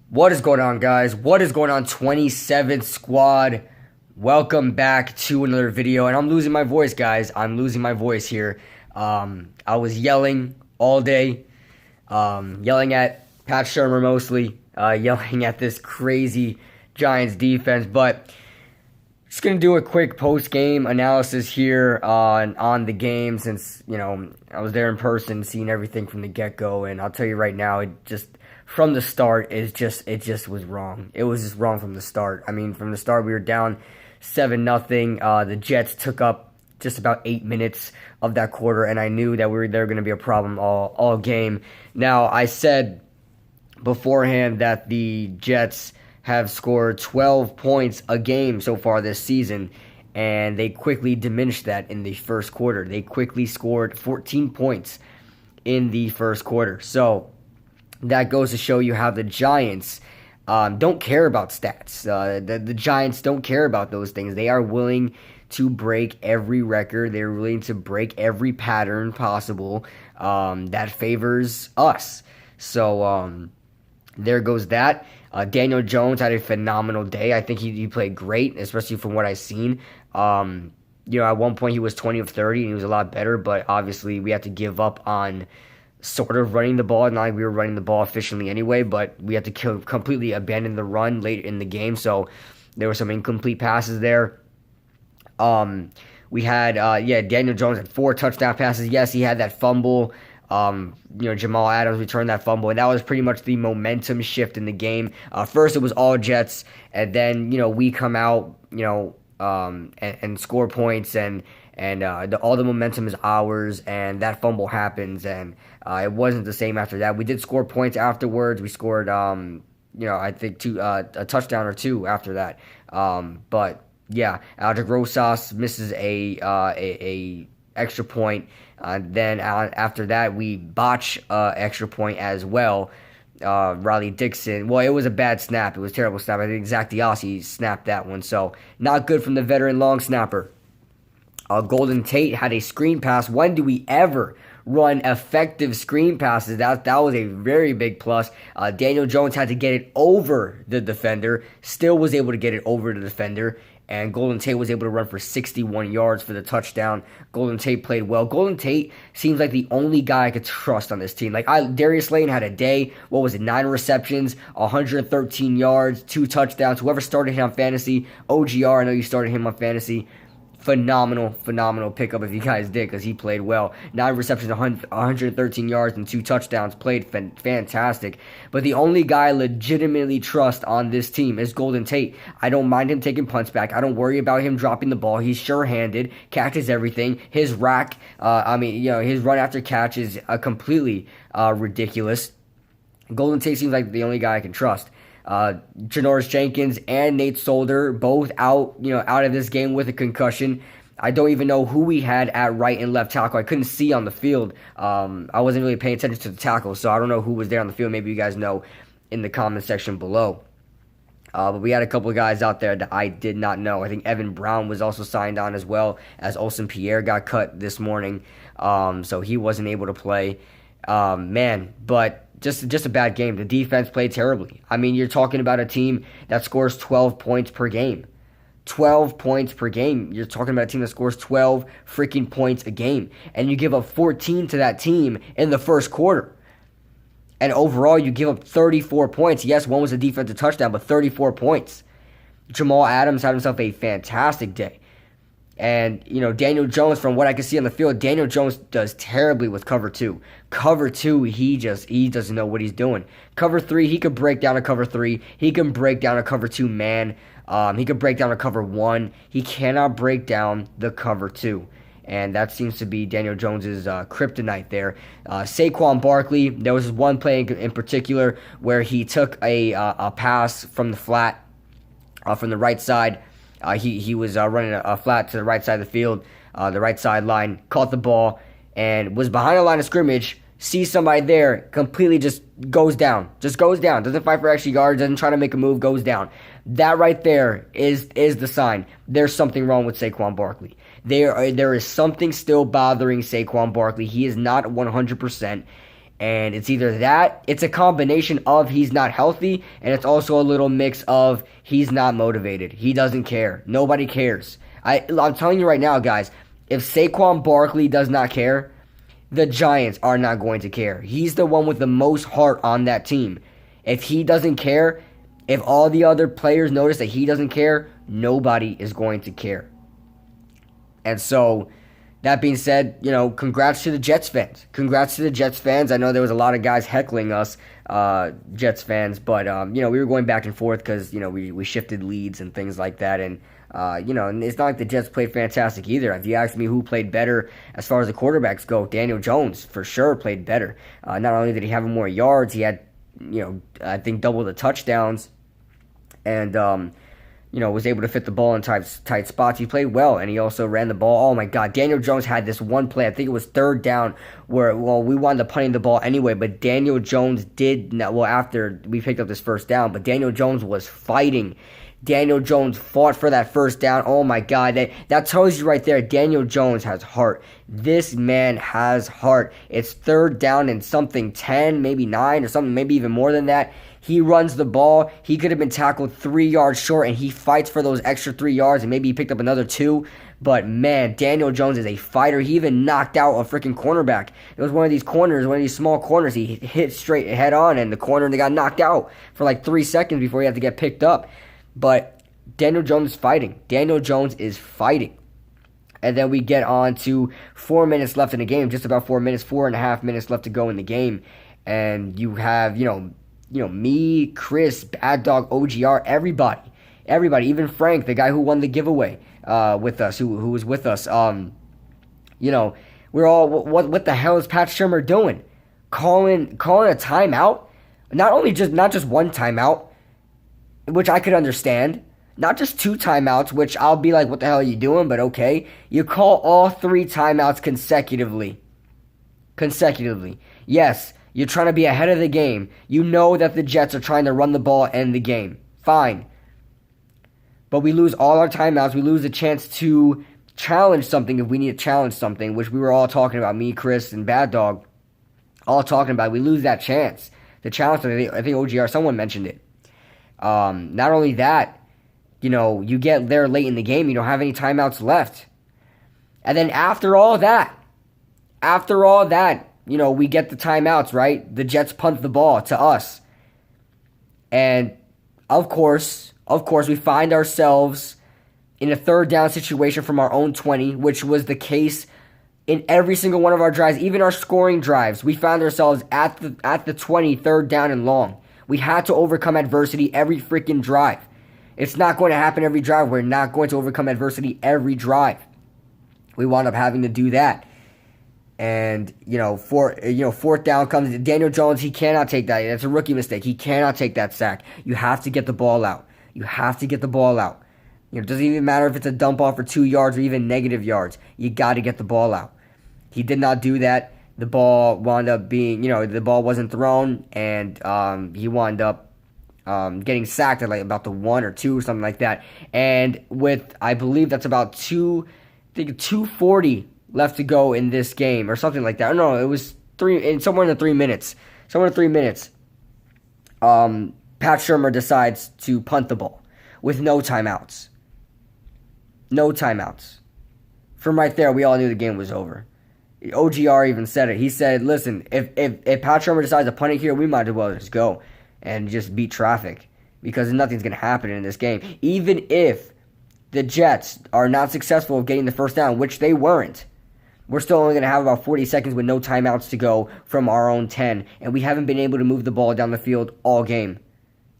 What is going on, guys? What is going on, 27th Squad? Welcome back to another video. And I'm losing my voice, guys. I'm losing my voice here. I was yelling all day. Yelling at Pat Shurmur mostly. Yelling at this crazy Giants defense. But just going to do a quick post-game analysis here on the game since, I was there in person, seeing everything from the get-go. And I'll tell you right now, from the start, it just was wrong. It was just wrong from the start. I mean, from the start, we were down 7-0. The Jets took up just about 8 minutes of that quarter, and I knew that they were going to be a problem all game. Now, I said beforehand that the Jets have scored 12 points a game so far this season, and they quickly diminished that in the first quarter. They quickly scored 14 points in the first quarter. So that goes to show you how the Giants don't care about stats. The Giants don't care about those things. They are willing to break every record. They're willing to break every pattern possible that favors us. So there goes that. Daniel Jones had a phenomenal day. I think he played great, especially from what I've seen. At one point he was 20 of 30 and he was a lot better, but obviously we had to give up on sort of running the ball. Not like we were running the ball efficiently anyway, but we had to completely abandon the run late in the game, so there were some incomplete passes there. We had, Daniel Jones had 4 touchdown passes. Yes, he had that fumble. Jamal Adams returned that fumble, and that was pretty much the momentum shift in the game. First, it was all Jets, and then, we come out, and score points, and all the momentum is ours, and that fumble happens, and it wasn't the same after that. We did score points afterwards. We scored, I think a touchdown or 2 after that. But yeah, Aldrick Rosas misses a extra point. Then after that, we botch extra point as well. Riley Dixon. Well, it was a bad snap. It was a terrible snap. I think Zach Diossi snapped that one. So not good from the veteran long snapper. Golden Tate had a screen pass. When do we ever run effective screen passes? That was a very big plus. Daniel Jones had to get it over the defender. Still was able to get it over the defender. And Golden Tate was able to run for 61 yards for the touchdown. Golden Tate played well. Golden Tate seems like the only guy I could trust on this team. Darius Slayton had a day. 9 receptions, 113 yards, 2 touchdowns. Whoever started him on fantasy, OGR, I know you started him on fantasy. Phenomenal pickup if you guys did, because he played well. 9 receptions, 113 yards, and 2 touchdowns. Played fantastic. But the only guy I legitimately trust on this team is Golden Tate. I don't mind him taking punts back. I don't worry about him dropping the ball. He's sure-handed, catches everything. His his run after catch is completely ridiculous. Golden Tate seems like the only guy I can trust. Janoris Jenkins and Nate Solder both out of this game with a concussion. I don't even know who we had at right and left tackle. I couldn't see on the field. I wasn't really paying attention to the tackle, so I don't know who was there on the field. Maybe you guys know in the comment section below. But we had a couple of guys out there that I did not know. I think Evan Brown was also signed on, as well as Olsen Pierre got cut this morning, so he wasn't able to play. But just a bad game. The defense played terribly. I mean, you're talking about a team that scores 12 points per game. 12 points per game. You're talking about a team that scores 12 freaking points a game. And you give up 14 to that team in the first quarter. And overall, you give up 34 points. Yes, one was a defensive touchdown, but 34 points. Jamal Adams had himself a fantastic day. And, Daniel Jones, from what I can see on the field, Daniel Jones does terribly with cover 2. Cover 2, he doesn't know what he's doing. Cover 3, he could break down a cover 3. He can break down a cover 2 man. He could break down a cover 1. He cannot break down the cover 2. And that seems to be Daniel Jones's kryptonite there. Saquon Barkley, there was one play in particular where he took a pass from the flat, from the right side. He was running a flat to the right side of the field, the right sideline, caught the ball, and was behind the line of scrimmage, sees somebody there, completely just goes down, doesn't fight for extra yards, doesn't try to make a move, goes down. That right there is the sign. There's something wrong with Saquon Barkley. There is something still bothering Saquon Barkley. He is not 100%. And it's either that, it's a combination of he's not healthy, and it's also a little mix of he's not motivated. He doesn't care. Nobody cares. I'm telling you right now, guys, if Saquon Barkley does not care, the Giants are not going to care. He's the one with the most heart on that team. If he doesn't care, if all the other players notice that he doesn't care, nobody is going to care. And so, that being said, congrats to the Jets fans. Congrats to the Jets fans. I know there was a lot of guys heckling us, Jets fans, but, we were going back and forth because, we shifted leads and things like that. And, and it's not like the Jets played fantastic either. If you ask me who played better as far as the quarterbacks go, Daniel Jones for sure played better. Not only did he have more yards, he had, I think double the touchdowns. And, was able to fit the ball in tight spots. He played well, and he also ran the ball. Oh, my God. Daniel Jones had this one play. I think it was third down where, we wound up punting the ball anyway, but Daniel Jones did not, after we picked up this first down, but Daniel Jones was fighting. Daniel Jones fought for that first down. Oh, my God. That tells you right there, Daniel Jones has heart. This man has heart. It's third down and something, 10, maybe 9 or something, maybe even more than that. He runs the ball. He could have been tackled 3 yards short, and he fights for those extra 3 yards, and maybe he picked up another 2. But, man, Daniel Jones is a fighter. He even knocked out a freaking cornerback. It was one of these corners, one of these small corners. He hit straight head on, and the corner, they got knocked out for like 3 seconds before he had to get picked up. But Daniel Jones is fighting. Daniel Jones is fighting. And then we get on to 4 minutes left in the game, just about 4 minutes, 4.5 minutes left to go in the game. And you have, me, Chris, Bad Dog, OGR, everybody, even Frank, the guy who won the giveaway with us, who was with us. We're all, what the hell is Pat Shurmur doing? Calling a timeout? Not just one timeout, which I could understand. Not just 2 timeouts, which I'll be like, what the hell are you doing? But okay. You call all 3 timeouts consecutively. Yes, you're trying to be ahead of the game. You know that the Jets are trying to run the ball and end the game. Fine. But we lose all our timeouts. We lose the chance to challenge something if we need to challenge something, which we were all talking about. Me, Chris, and Bad Dog. All talking about. We lose that chance. The challenge, I think OGR, someone mentioned it. Not only that, you get there late in the game. You don't have any timeouts left. And then after all that, we get the timeouts, right? The Jets punt the ball to us. And, of course, we find ourselves in a third down situation from our own 20, which was the case in every single one of our drives, even our scoring drives. We found ourselves at the 20, third down and long. We had to overcome adversity every freaking drive. It's not going to happen every drive. We're not going to overcome adversity every drive. We wound up having to do that. And, fourth down comes. Daniel Jones, he cannot take that. That's a rookie mistake. He cannot take that sack. You have to get the ball out. It doesn't even matter if it's a dump off for 2 yards or even negative yards. You got to get the ball out. He did not do that. The ball wound up being, the ball wasn't thrown, and he wound up getting sacked at like about the 1 or 2 or something like that. And with, I believe that's about 2:40 left to go in this game or something like that. No, it was somewhere in the 3 minutes. Pat Shurmur decides to punt the ball with no timeouts. From right there, we all knew the game was over. OGR even said it. He said, listen, if Pat Shurmur decides to punt it here, we might as well just go and just beat traffic because nothing's going to happen in this game. Even if the Jets are not successful of getting the first down, which they weren't, we're still only going to have about 40 seconds with no timeouts to go from our own 10, and we haven't been able to move the ball down the field all game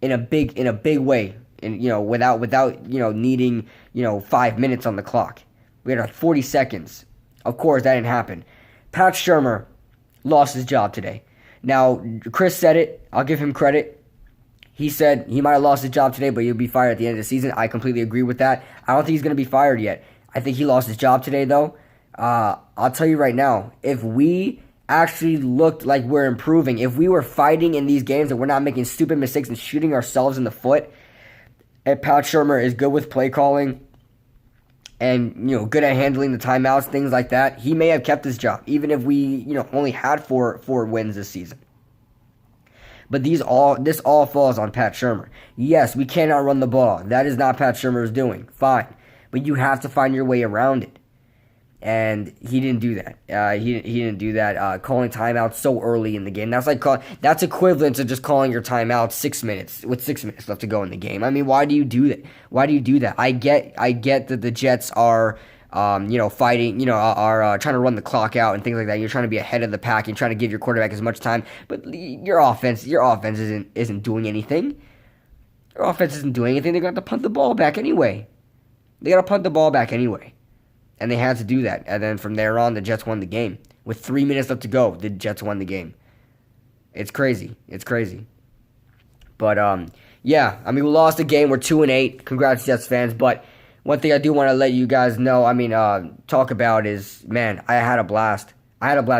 in a big way, and without needing 5 minutes on the clock. We had 40 seconds. Of course, that didn't happen. Pat Shurmur lost his job today. Now, Chris said it. I'll give him credit. He said he might have lost his job today, but he'll be fired at the end of the season. I completely agree with that. I don't think he's going to be fired yet. I think he lost his job today, though. I'll tell you right now, if we actually looked like we're improving, if we were fighting in these games and we're not making stupid mistakes and shooting ourselves in the foot, and Pat Shurmur is good with play calling, and, good at handling the timeouts, things like that, he may have kept his job, even if we, only had four wins this season. But this all falls on Pat Shurmur. Yes, we cannot run the ball. That is not Pat Shurmur's doing. Fine. But you have to find your way around it. And he didn't do that. He didn't do that. Calling timeouts so early in the game. That's equivalent to just calling your timeout 6 minutes with 6 minutes left to go in the game. I mean, why do you do that? Why do you do that? I get that the Jets are fighting, are trying to run the clock out and things like that. You're trying to be ahead of the pack and trying to give your quarterback as much time. But your offense isn't doing anything. Your offense isn't doing anything. They're going to have to punt the ball back anyway. And they had to do that. And then from there on, the Jets won the game. With 3 minutes left to go, the Jets won the game. It's crazy. But, yeah, I mean, we lost the game. We're 2-8. Congrats, Jets fans. But one thing I do want to let you guys know, talk about is, man, I had a blast.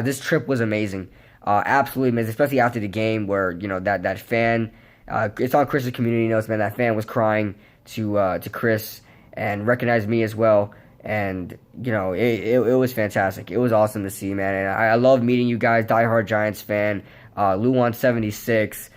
This trip was amazing. Absolutely amazing, especially after the game where, that fan, it's on Chris's community notes, man. That fan was crying to Chris and recognized me as well. And, it was fantastic. It was awesome to see, man. And I love meeting you guys, diehard Giants fan, Luan76,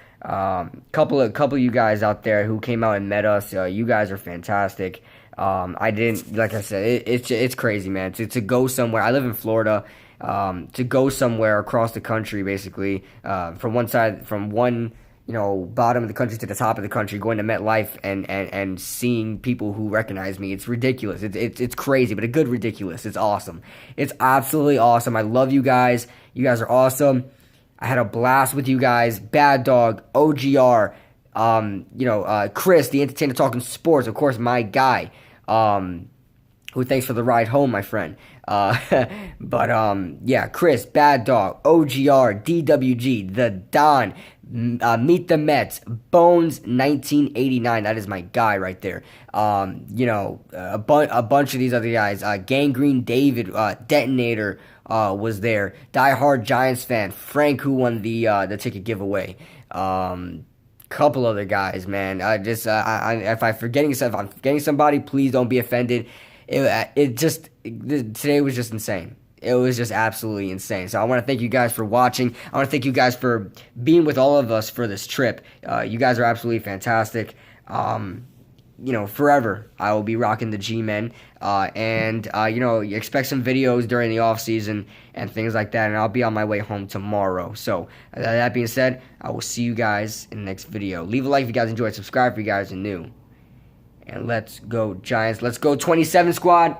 couple of you guys out there who came out and met us. You guys are fantastic. Like I said, it's crazy, man. To go somewhere, I live in Florida, to go somewhere across the country, basically, from one bottom of the country to the top of the country, going to MetLife and seeing people who recognize me. It's ridiculous. It's crazy, but a good ridiculous. It's awesome. It's absolutely awesome. I love you guys. You guys are awesome. I had a blast with you guys. Bad Dog, OGR, Chris, the entertainer talking sports, of course, my guy, who thanks for the ride home, my friend. Yeah, Chris, Bad Dog, OGR, DWG, The Don, Meet the Mets, Bones 1989. That is my guy right there. A bunch of these other guys. Gangrene David, Detonator, was there. Die Hard Giants fan, Frank, who won the ticket giveaway. Couple other guys, man. If I'm forgetting somebody, please don't be offended. Today was just insane. It was just absolutely insane. So I want to thank you guys for watching. I want to thank you guys for being with all of us for this trip. You guys are absolutely fantastic. Forever I will be rocking the G-Men. Expect some videos during the off season and things like that. And I'll be on my way home tomorrow. So that being said, I will see you guys in the next video. Leave a like if you guys enjoyed. Subscribe if you guys are new. And let's go Giants. Let's go 27 squad.